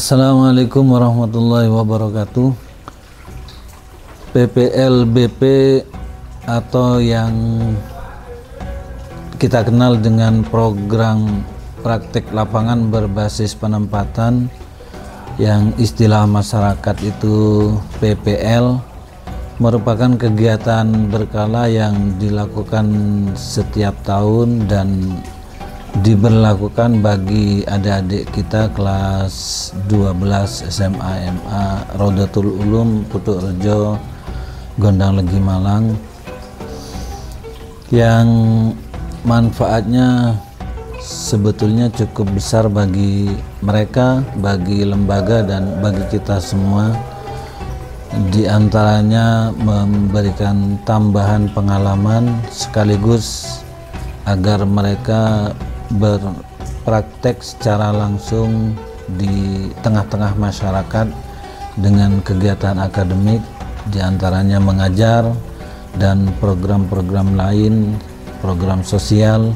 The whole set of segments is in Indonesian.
Assalamualaikum warahmatullahi wabarakatuh. PPLBP atau yang kita kenal dengan program praktek lapangan berbasis penempatan, yang istilah masyarakat itu PPL, merupakan kegiatan berkala yang dilakukan setiap tahun dan diberlakukan bagi adik-adik kita kelas 12 SMA MA Rodatul Ulum Putuk Rejo Gondang Legi Malang, yang manfaatnya sebetulnya cukup besar bagi mereka, bagi lembaga dan bagi kita semua. Di antaranya memberikan tambahan pengalaman sekaligus agar mereka berpraktek secara langsung di tengah-tengah masyarakat dengan kegiatan akademik, diantaranya mengajar dan program-program lain, program sosial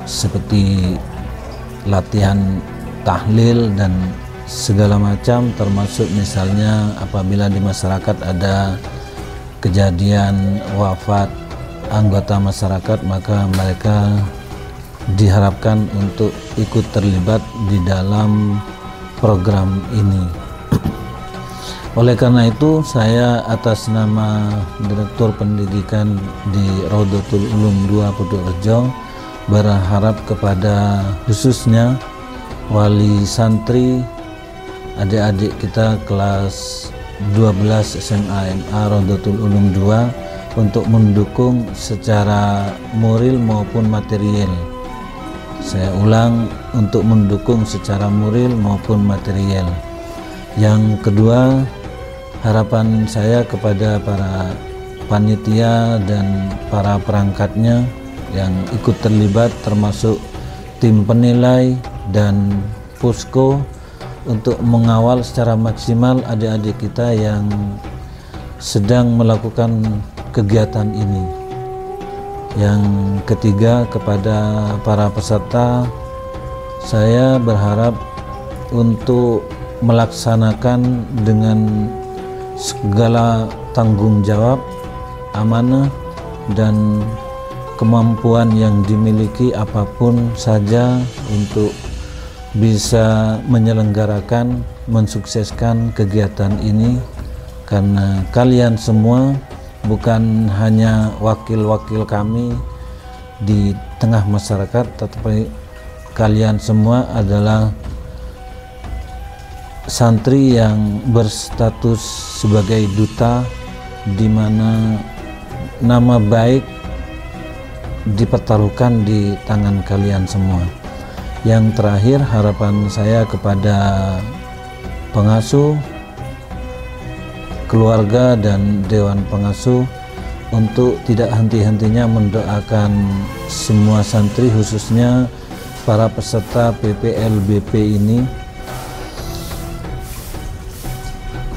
seperti latihan tahlil dan segala macam, termasuk misalnya apabila di masyarakat ada kejadian wafat anggota masyarakat, maka mereka diharapkan untuk ikut terlibat di dalam program ini. Oleh karena itu, saya atas nama Direktur Pendidikan di Rodatul Ulum 2 Putuk Rejo berharap kepada khususnya wali santri, adik-adik kita kelas 12 SMA MA Rodatul Ulum 2 untuk mendukung secara moral maupun material. Saya ulang, untuk mendukung secara moral maupun material. Yang kedua, harapan saya kepada para panitia dan para perangkatnya yang ikut terlibat, termasuk tim penilai dan posko, untuk mengawal secara maksimal adik-adik kita yang sedang melakukan kegiatan ini. Yang ketiga, kepada para peserta, saya berharap untuk melaksanakan dengan segala tanggung jawab, amanah dan kemampuan yang dimiliki apapun saja untuk bisa menyelenggarakan, mensukseskan kegiatan ini, karena kalian semua bukan hanya wakil-wakil kami di tengah masyarakat, tetapi kalian semua adalah santri yang berstatus sebagai duta, di mana nama baik dipertaruhkan di tangan kalian semua. Yang terakhir, harapan saya kepada pengasuh, keluarga dan dewan pengasuh untuk tidak henti-hentinya mendoakan semua santri, khususnya para peserta PPLBP ini,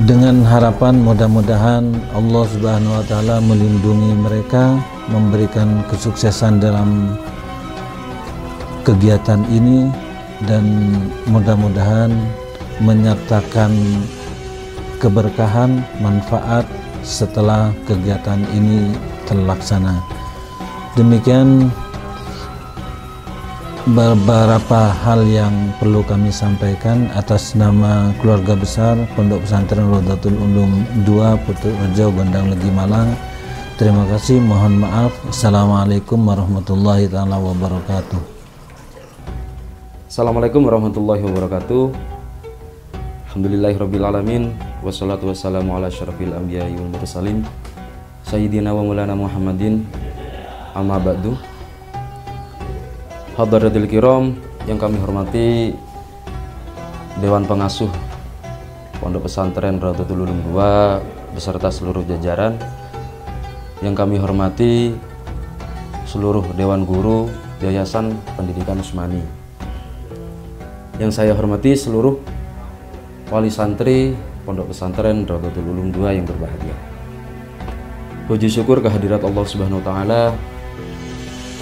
dengan harapan mudah-mudahan Allah Subhanahu wa Ta'ala melindungi mereka, memberikan kesuksesan dalam kegiatan ini, dan mudah-mudahan menyertakan keberkahan, manfaat setelah kegiatan ini terlaksana. Demikian beberapa hal yang perlu kami sampaikan atas nama keluarga besar Pondok Pesantren Rodatul Ulum 2 Putuk Rejo Gondang Legi Malang. Terima kasih, mohon maaf. Assalamualaikum warahmatullahi taala wabarakatuh. Assalamualaikum warahmatullahi wabarakatuh. Alhamdulillahirabbil alamin, wassalatu wassalamu ala asyrafil anbiya'i wal mursalin sayyidina wa maulana Muhammadin, amma ba'du. Hadaratul kiram yang kami hormati, Dewan Pengasuh Pondok Pesantren Rodatul Ulum 2 beserta seluruh jajaran, yang kami hormati seluruh Dewan Guru Yayasan Pendidikan Usmani, yang saya hormati seluruh wali santri Pondok Pesantren Rodatul Ulum 2 yang berbahagia. Puji syukur kehadirat Allah Subhanahu wa Ta'ala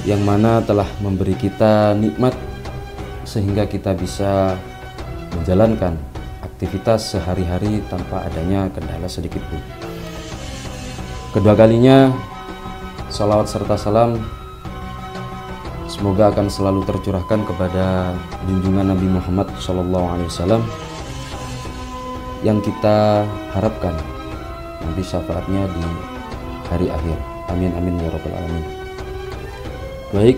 yang mana telah memberi kita nikmat sehingga kita bisa menjalankan beraktivitas sehari-hari tanpa adanya kendala sedikit pun. Kedua kalinya, salawat serta salam semoga akan selalu tercurahkan kepada junjungan Nabi Muhammad SAW yang kita harapkan nanti syafaatnya di hari akhir. Amin amin ya rabbal alamin. Baik,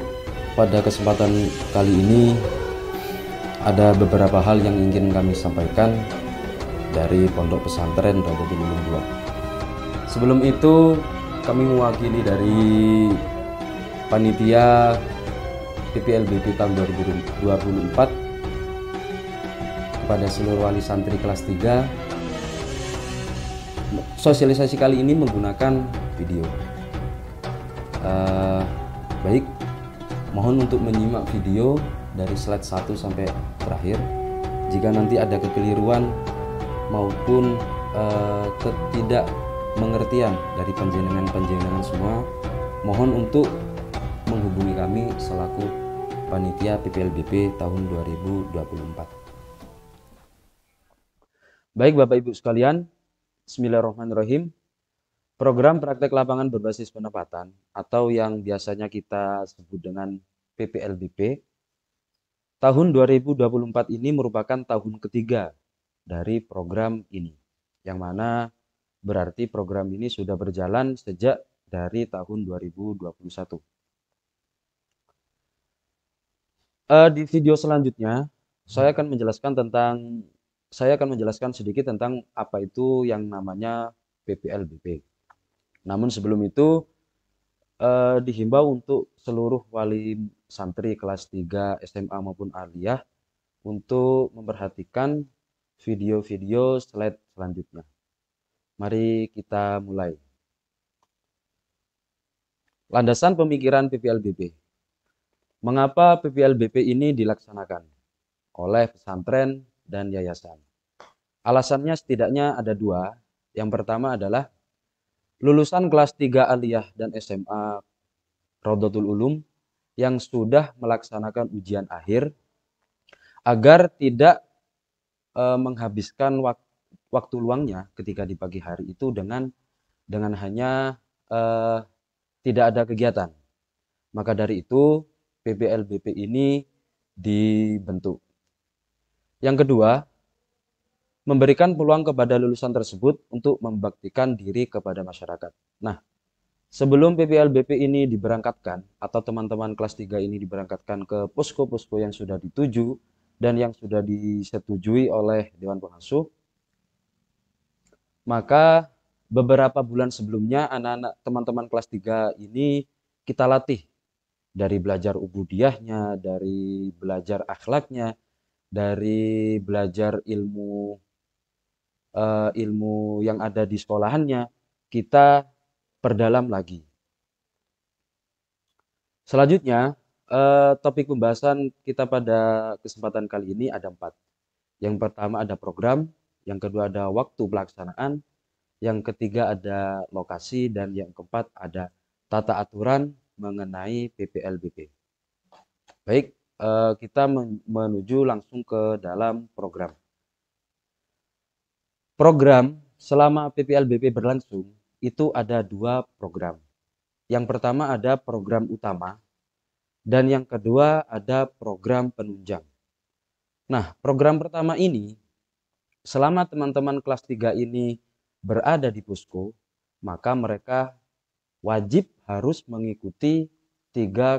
pada kesempatan kali ini ada beberapa hal yang ingin kami sampaikan dari Pondok Pesantren Rodotul Ulum 2. Sebelum itu, kami mewakili dari panitia PPLBP tahun 2024 kepada seluruh wali santri kelas 3. Sosialisasi kali ini menggunakan video. Baik, mohon untuk menyimak video dari slide 1 sampai terakhir. Jika nanti ada kekeliruan maupun ketidakmengertian dari panjenengan semua, mohon untuk menghubungi kami selaku panitia PPLBP tahun 2024. Baik Bapak Ibu sekalian, bismillahirrahmanirrahim. Program praktek lapangan berbasis penempatan atau yang biasanya kita sebut dengan PPLBP tahun 2024 ini merupakan tahun ketiga dari program ini, yang mana berarti program ini sudah berjalan sejak dari tahun 2021. Di video selanjutnya saya akan menjelaskan sedikit tentang apa itu yang namanya PPLBP. Namun sebelum itu dihimbau untuk seluruh wali santri kelas 3 SMA maupun aliyah untuk memperhatikan video-video slide selanjutnya. Mari kita mulai. Landasan pemikiran PPLBP. Mengapa PPLBP ini dilaksanakan oleh pesantren dan yayasan? Alasannya setidaknya ada dua. Yang pertama adalah lulusan kelas 3 aliyah dan SMA Rodotul Ulum yang sudah melaksanakan ujian akhir agar tidak menghabiskan waktu luangnya ketika di pagi hari itu dengan hanya tidak ada kegiatan. Maka dari itu PPLBP ini dibentuk. Yang kedua, memberikan peluang kepada lulusan tersebut untuk membaktikan diri kepada masyarakat. Nah, sebelum PPLBP ini diberangkatkan atau teman-teman kelas 3 ini diberangkatkan ke posko-posko yang sudah dituju dan yang sudah disetujui oleh Dewan Pengasuh, maka beberapa bulan sebelumnya anak-anak teman-teman kelas 3 ini kita latih dari belajar ubudiyahnya, dari belajar akhlaknya, dari belajar ilmu yang ada di sekolahannya, kita perdalam lagi. Selanjutnya, topik pembahasan kita pada kesempatan kali ini ada 4. Yang pertama ada program, yang kedua ada waktu pelaksanaan, yang ketiga ada lokasi, dan yang keempat ada tata aturan mengenai PPLBP. Baik, kita menuju langsung ke dalam program. Program selama PPLBP berlangsung itu ada 2 program. Yang pertama ada program utama dan yang kedua ada program penunjang. Nah, program pertama ini selama teman-teman kelas 3 ini berada di posko, maka mereka wajib harus mengikuti 3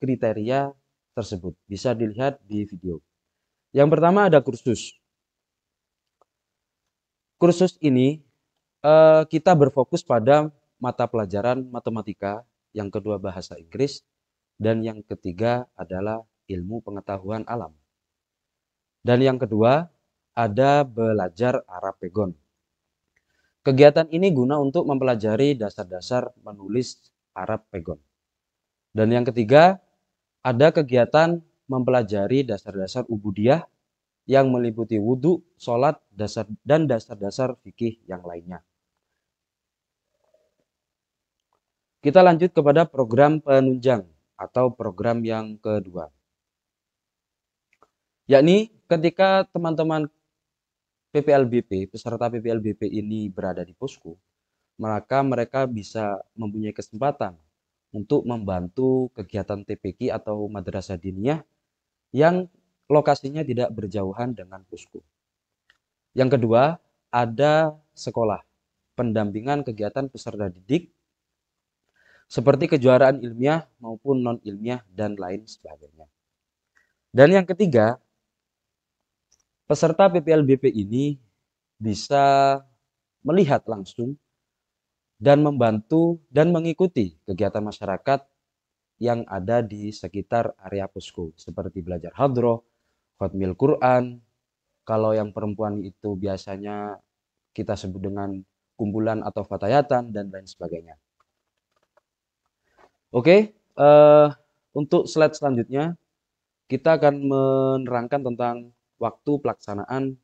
kriteria tersebut. Bisa dilihat di video. Yang pertama ada kursus. Kursus ini kita berfokus pada mata pelajaran matematika, yang kedua bahasa Inggris, dan yang ketiga adalah ilmu pengetahuan alam. Dan yang kedua ada belajar Arab Pegon. Kegiatan ini guna untuk mempelajari dasar-dasar menulis Arab Pegon. Dan yang ketiga ada kegiatan mempelajari dasar-dasar ubudiyah yang meliputi wudhu, sholat, dan dasar-dasar fikih yang lainnya. Kita lanjut kepada program penunjang atau program yang kedua. Yakni ketika teman-teman PPLBP, peserta PPLBP ini berada di posko, maka mereka bisa mempunyai kesempatan untuk membantu kegiatan TPQ atau madrasah diniyah yang lokasinya tidak berjauhan dengan posko. Yang kedua, ada sekolah pendampingan kegiatan peserta didik seperti kejuaraan ilmiah maupun non-ilmiah dan lain sebagainya. Dan yang ketiga, peserta PPLBP ini bisa melihat langsung dan membantu dan mengikuti kegiatan masyarakat yang ada di sekitar area posko, seperti belajar hadroh, khatmil Quran. Kalau yang perempuan itu biasanya kita sebut dengan kumpulan atau fatayatan dan lain sebagainya. Oke, untuk slide selanjutnya kita akan menerangkan tentang waktu pelaksanaan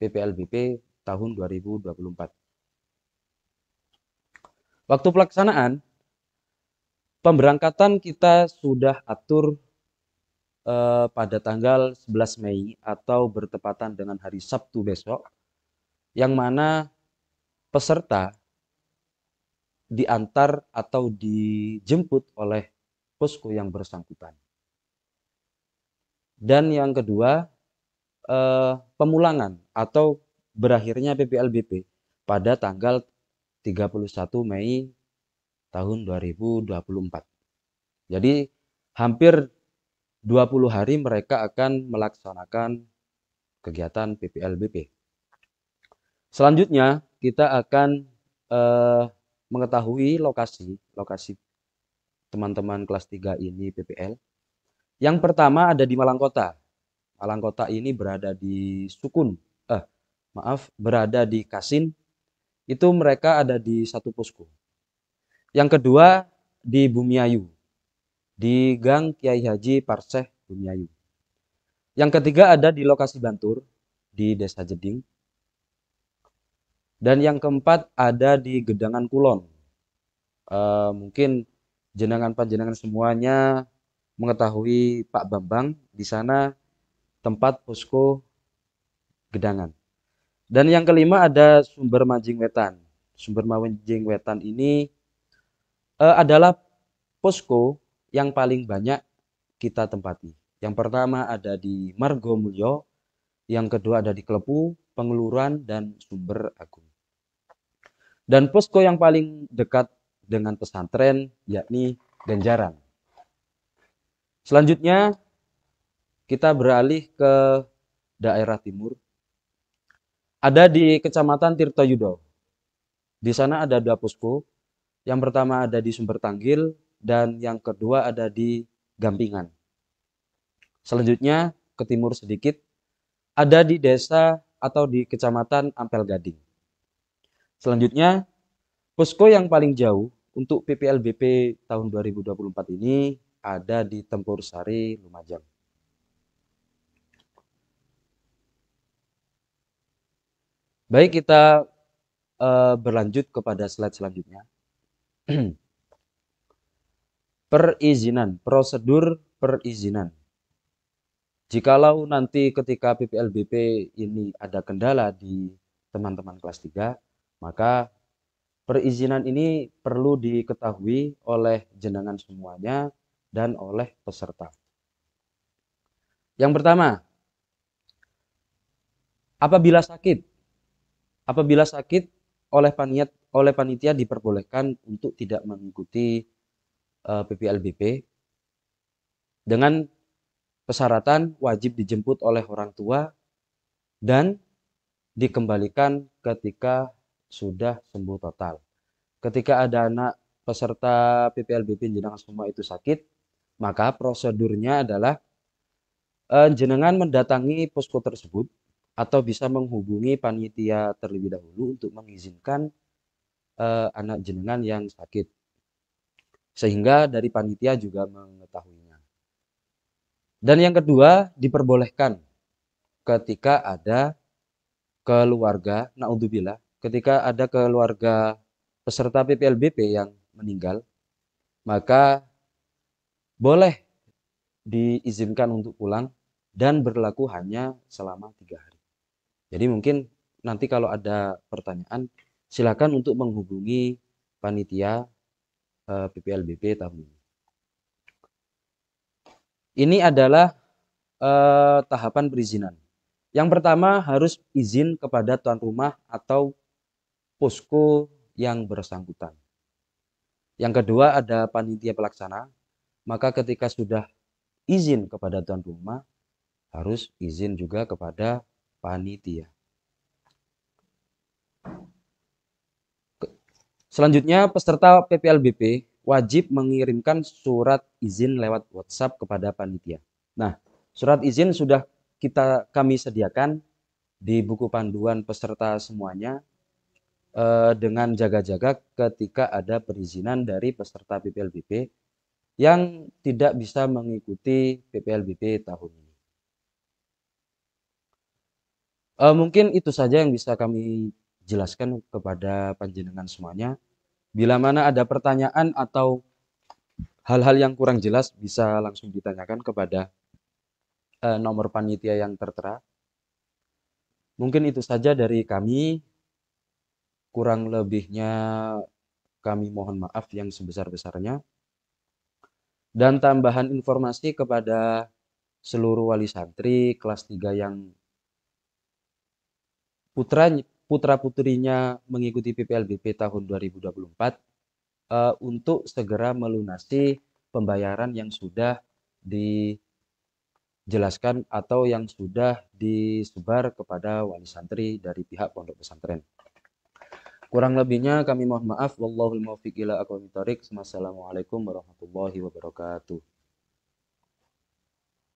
PPLBP tahun 2024. Waktu pelaksanaan pemberangkatan kita sudah atur pada tanggal 11 Mei atau bertepatan dengan hari Sabtu besok, yang mana peserta diantar atau dijemput oleh posko yang bersangkutan. Dan yang kedua, pemulangan atau berakhirnya PPLBP pada tanggal 31 Mei tahun 2024. Jadi hampir 20 hari mereka akan melaksanakan kegiatan PPLBP. Selanjutnya kita akan mengetahui lokasi teman-teman kelas 3 ini PPL. Yang pertama ada di Malang Kota. Malang Kota ini berada di berada di Kasin. Itu mereka ada di satu posko. Yang kedua di Bumiayu, di Gang Kiai Haji Parseh Bumiayu. Yang ketiga ada di lokasi Bantur, di Desa Jeding. Dan yang keempat ada di Gedangan Kulon. Mungkin jenengan semuanya mengetahui Pak Bambang, di sana tempat posko Gedangan. Dan yang kelima ada Sumber Manjing Wetan. Sumber Manjing Wetan ini adalah posko yang paling banyak kita tempati. Yang pertama ada di Margomulyo, yang kedua ada di Klepu, Pengeluran, dan Sumber Agung. Dan posko yang paling dekat dengan pesantren yakni Ganjaran. Selanjutnya kita beralih ke daerah timur. Ada di Kecamatan Tirtoyudo. Di sana ada 2 posko. Yang pertama ada di Sumber Tanggil dan yang kedua ada di Gampingan. Selanjutnya ke timur sedikit ada di desa atau di Kecamatan Ampel Gading. Selanjutnya posko yang paling jauh untuk PPLBP tahun 2024 ini ada di Tempur Sari, Lumajang. Baik, kita berlanjut kepada slide selanjutnya. Prosedur perizinan. Jikalau nanti ketika PPLBP ini ada kendala di teman-teman kelas 3, maka perizinan ini perlu diketahui oleh jenengan semuanya dan oleh peserta. Yang pertama, apabila sakit oleh panitia diperbolehkan untuk tidak mengikuti PPLBP dengan persyaratan wajib dijemput oleh orang tua dan dikembalikan ketika sudah sembuh total. Ketika ada anak peserta PPLBP jenengan semua itu sakit, maka prosedurnya adalah jenengan mendatangi posko tersebut atau bisa menghubungi panitia terlebih dahulu untuk mengizinkan anak jenengan yang sakit. Sehingga dari panitia juga mengetahuinya. Dan yang kedua, diperbolehkan ketika ada keluarga, naudzubillah, ketika ada keluarga peserta PPLBP yang meninggal, maka boleh diizinkan untuk pulang dan berlaku hanya selama 3 hari. Jadi mungkin nanti kalau ada pertanyaan silakan untuk menghubungi panitia PPLBP tahun ini. Ini adalah tahapan perizinan. Yang pertama harus izin kepada tuan rumah atau posko yang bersangkutan. Yang kedua ada panitia pelaksana. Maka ketika sudah izin kepada tuan rumah, harus izin juga kepada panitia. Selanjutnya, peserta PPLBP wajib mengirimkan surat izin lewat WhatsApp kepada panitia. Nah, surat izin sudah kami sediakan di buku panduan peserta semuanya dengan jaga-jaga ketika ada perizinan dari peserta PPLBP yang tidak bisa mengikuti PPLBP tahun ini. Mungkin itu saja yang bisa kami jelaskan kepada panjenengan semuanya. Bila mana ada pertanyaan atau hal-hal yang kurang jelas bisa langsung ditanyakan kepada nomor panitia yang tertera. Mungkin itu saja dari kami. Kurang lebihnya kami mohon maaf yang sebesar-besarnya. Dan tambahan informasi kepada seluruh wali santri kelas 3 yang putra-putrinya mengikuti PPLBP tahun 2024 untuk segera melunasi pembayaran yang sudah dijelaskan atau yang sudah disebar kepada wali santri dari pihak pondok pesantren. Kurang lebihnya kami mohon maaf. Wallahul muwaffiq ila aqwamit thoriq. Wassalamualaikum warahmatullahi wabarakatuh.